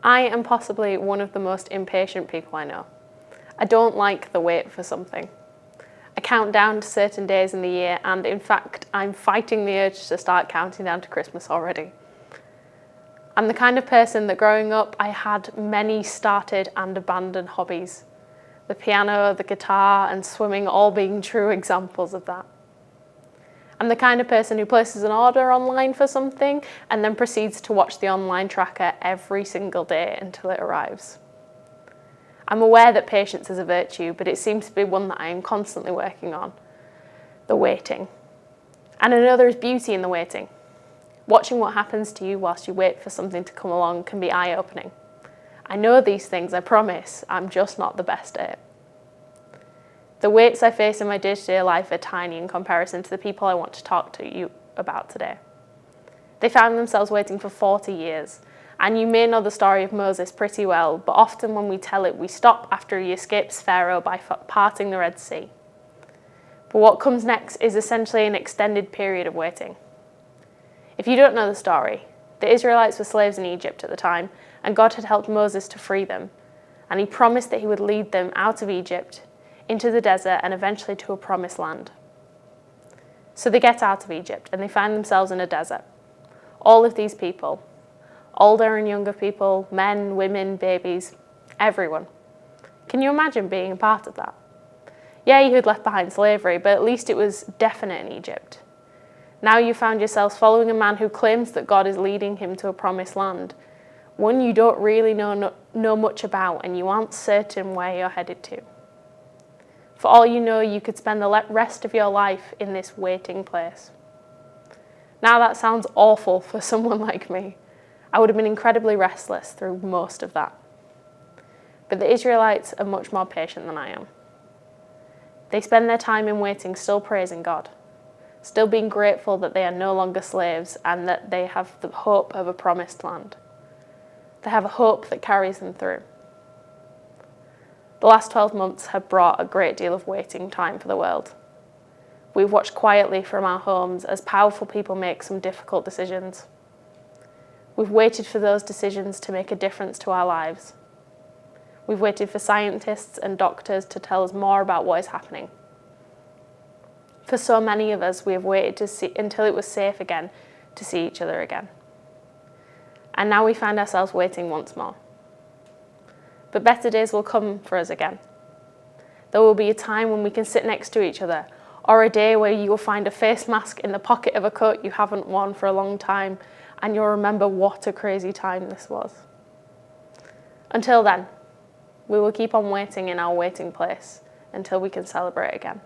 I am possibly one of the most impatient people I know. I don't like the wait for something. I count down to certain days in the year, and in fact, I'm fighting the urge to start counting down to Christmas already. I'm the kind of person that growing up, I had many started and abandoned hobbies. The piano, the guitar, and swimming all being true examples of that. I'm the kind of person who places an order online for something and then proceeds to watch the online tracker every single day until it arrives. I'm aware that patience is a virtue, but it seems to be one that I am constantly working on. The waiting. And I know there is beauty in the waiting. Watching what happens to you whilst you wait for something to come along can be eye-opening. I know these things, I promise. I'm just not the best at it. The waits I face in my day-to-day life are tiny in comparison to the people I want to talk to you about today. They found themselves waiting for 40 years, and you may know the story of Moses pretty well, but often when we tell it, we stop after he escapes Pharaoh by parting the Red Sea. But what comes next is essentially an extended period of waiting. If you don't know the story, the Israelites were slaves in Egypt at the time, and God had helped Moses to free them, and he promised that he would lead them out of Egypt into the desert and eventually to a promised land. So they get out of Egypt and they find themselves in a desert. All of these people, older and younger people, men, women, babies, everyone. Can you imagine being a part of that? Yeah, you had left behind slavery, but at least it was definite in Egypt. Now you found yourselves following a man who claims that God is leading him to a promised land, one you don't really know much about and you aren't certain where you're headed to. For all you know, you could spend the rest of your life in this waiting place. Now that sounds awful for someone like me. I would have been incredibly restless through most of that. But the Israelites are much more patient than I am. They spend their time in waiting still praising God, still being grateful that they are no longer slaves and that they have the hope of a promised land. They have a hope that carries them through. The last 12 months have brought a great deal of waiting time for the world. We've watched quietly from our homes as powerful people make some difficult decisions. We've waited for those decisions to make a difference to our lives. We've waited for scientists and doctors to tell us more about what is happening. For so many of us, we have waited until it was safe again to see each other again. And now we find ourselves waiting once more. But better days will come for us again. There will be a time when we can sit next to each other, or a day where you will find a face mask in the pocket of a coat you haven't worn for a long time, and you'll remember what a crazy time this was. Until then, we will keep on waiting in our waiting place until we can celebrate again.